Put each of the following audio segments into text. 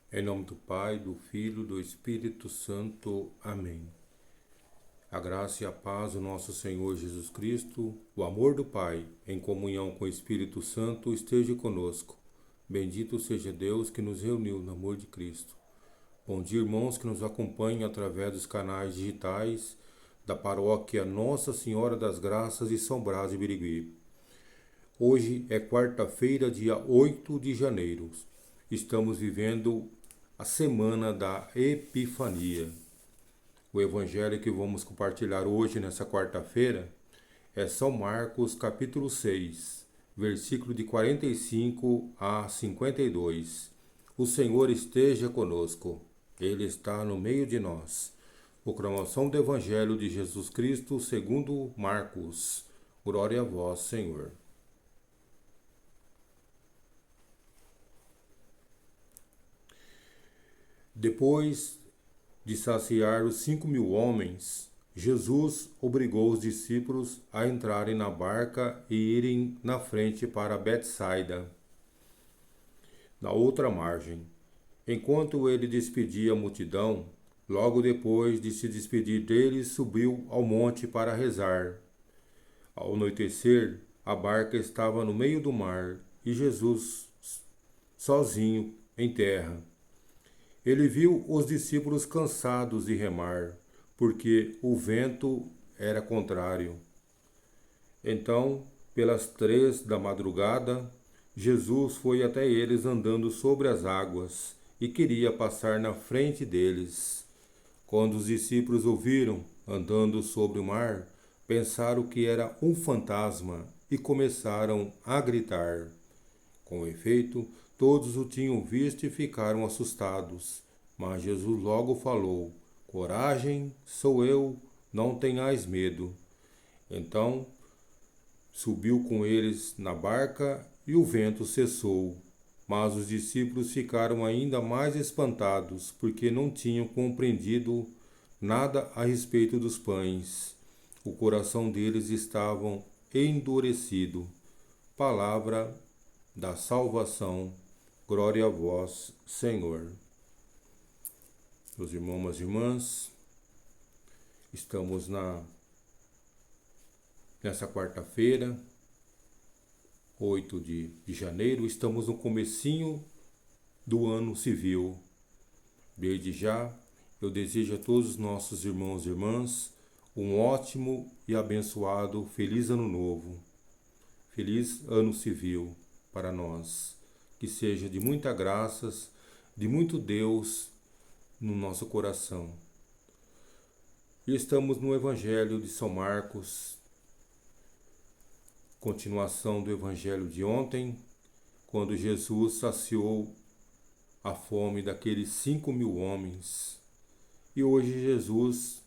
Em nome do Pai, do Filho, do Espírito Santo. Amém. A graça e a paz do nosso Senhor Jesus Cristo, o amor do Pai, em comunhão com o Espírito Santo, esteja conosco. Bendito seja Deus que nos reuniu no amor de Cristo. Bom dia, irmãos que nos acompanham através dos canais digitais da paróquia Nossa Senhora das Graças de São Brás de Birigui. Hoje é quarta-feira, dia 8 de janeiro. Estamos vivendo a semana da Epifania. O evangelho que vamos compartilhar hoje, nessa quarta-feira, é São Marcos, capítulo 6, versículo de 45 a 52. O Senhor esteja conosco. Ele está no meio de nós. Proclamação do Evangelho de Jesus Cristo segundo Marcos. Glória a vós, Senhor. Depois de saciar os 5.000 homens, Jesus obrigou os discípulos a entrarem na barca e irem na frente para Betsaida, na outra margem. Enquanto ele despedia a multidão, logo depois de se despedir deles, subiu ao monte para rezar. Ao anoitecer, a barca estava no meio do mar e Jesus sozinho em terra. Ele viu os discípulos cansados de remar, porque o vento era contrário. Então, pelas 3 da madrugada, Jesus foi até eles andando sobre as águas e queria passar na frente deles. Quando os discípulos o viram andando sobre o mar, pensaram que era um fantasma e começaram a gritar. Com efeito, todos o tinham visto e ficaram assustados. Mas Jesus logo falou: Coragem, sou eu, não tenhais medo. Então subiu com eles na barca e o vento cessou. Mas os discípulos ficaram ainda mais espantados, porque não tinham compreendido nada a respeito dos pães. O coração deles estava endurecido. Palavra da salvação. Glória a vós, Senhor. Meus irmãos, minhas irmãs, estamos nessa quarta-feira, 8 de janeiro, estamos no comecinho do ano civil. Desde já, eu desejo a todos os nossos irmãos e irmãs um ótimo e abençoado feliz ano novo, feliz ano civil para nós. Que seja de muita graças, de muito Deus no nosso coração. E estamos no Evangelho de São Marcos, continuação do Evangelho de ontem, quando Jesus saciou a fome daqueles 5.000 homens. E hoje Jesus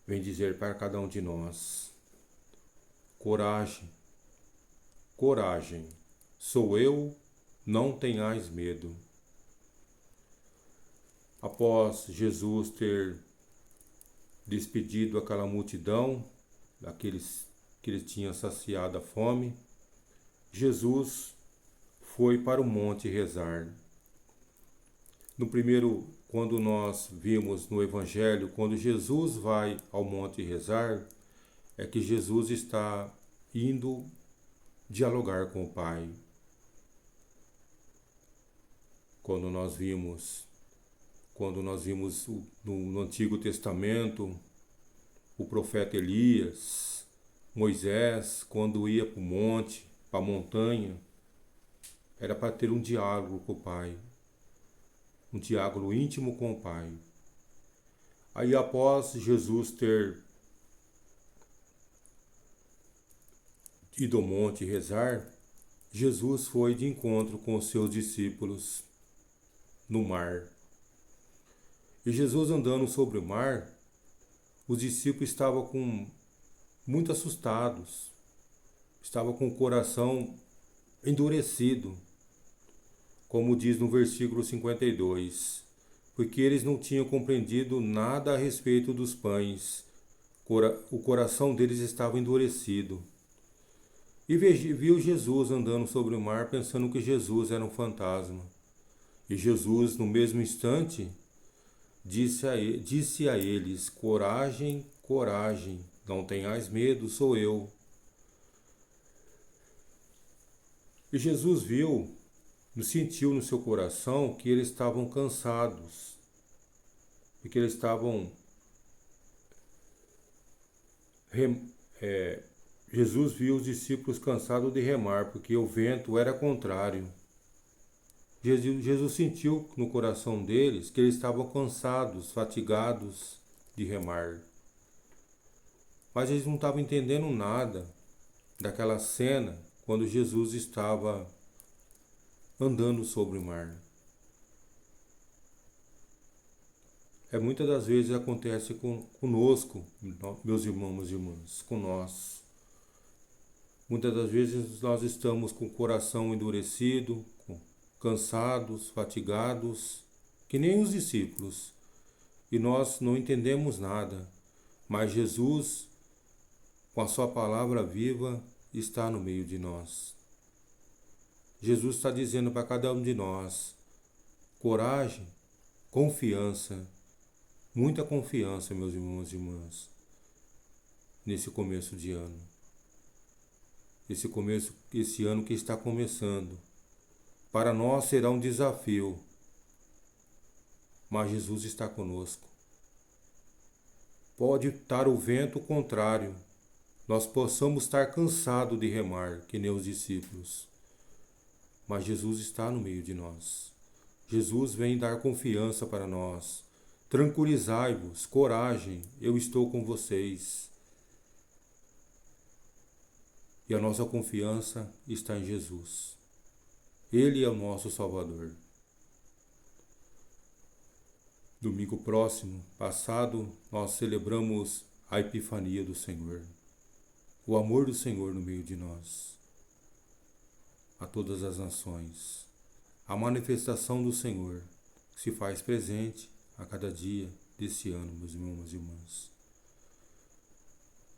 vem dizer para cada um de nós: coragem, coragem. Sou eu, não tenhais medo. Após Jesus ter despedido aquela multidão, daqueles que ele tinha saciado a fome, Jesus foi para o monte rezar. No primeiro, quando nós vimos no Evangelho, quando Jesus vai ao monte rezar, é que Jesus está indo dialogar com o Pai. Quando nós vimos no Antigo Testamento o profeta Elias, Moisés, quando ia para o monte, para a montanha, era para ter um diálogo com o Pai, um diálogo íntimo com o Pai. Aí, após Jesus ter ido ao monte rezar, Jesus foi de encontro com os seus discípulos no mar. E Jesus andando sobre o mar, os discípulos estavam muito assustados, estavam com o coração endurecido, como diz no versículo 52, porque eles não tinham compreendido nada a respeito dos pães, o coração deles estava endurecido. E viu Jesus andando sobre o mar, pensando que Jesus era um fantasma. E Jesus, no mesmo instante, disse a eles: coragem, coragem, não tenhais medo, sou eu. E Jesus viu, sentiu no seu coração que eles estavam cansados, e que eles estavam Jesus viu os discípulos cansados de remar, porque o vento era contrário. Jesus sentiu no coração deles que eles estavam cansados, fatigados de remar. Mas eles não estavam entendendo nada daquela cena quando Jesus estava andando sobre o mar. Muitas das vezes acontece conosco, meus irmãos, meus irmãs, com nós. Muitas das vezes nós estamos com o coração endurecido, cansados, fatigados, que nem os discípulos, e nós não entendemos nada, mas Jesus, com a sua palavra viva, está no meio de nós. Jesus está dizendo para cada um de nós: coragem, confiança, muita confiança, meus irmãos e irmãs, nesse começo de ano. Esse ano que está começando. Para nós será um desafio, mas Jesus está conosco. Pode estar o vento contrário, nós possamos estar cansados de remar, que nem os discípulos, mas Jesus está no meio de nós. Jesus vem dar confiança para nós. Tranquilizai-vos, coragem, eu estou com vocês. E a nossa confiança está em Jesus. Ele é o nosso Salvador. Domingo passado, nós celebramos a Epifania do Senhor. O amor do Senhor no meio de nós. A todas as nações. A manifestação do Senhor que se faz presente a cada dia desse ano, meus irmãos e minhas irmãs.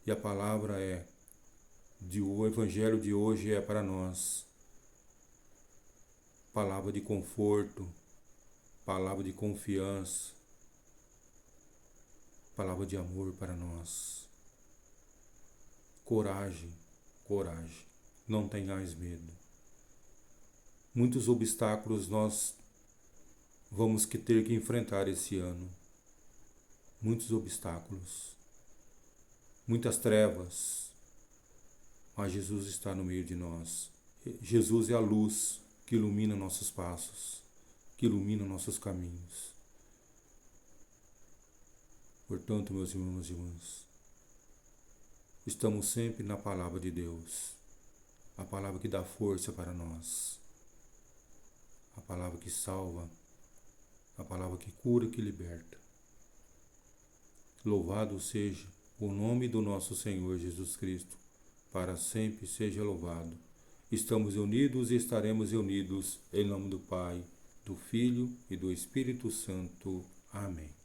E a palavra o Evangelho de hoje é para nós. Palavra de conforto, palavra de confiança, palavra de amor para nós. Coragem, coragem, não tenhais medo. Muitos obstáculos nós vamos ter que enfrentar esse ano. Muitos obstáculos, muitas trevas, mas Jesus está no meio de nós. Jesus é a luz que ilumina nossos passos, que ilumina nossos caminhos. Portanto, meus irmãos e irmãs, estamos sempre na palavra de Deus, a palavra que dá força para nós, a palavra que salva, a palavra que cura, que liberta. Louvado seja o nome do nosso Senhor Jesus Cristo, para sempre seja louvado. Estamos unidos e estaremos unidos em nome do Pai, do Filho e do Espírito Santo. Amém.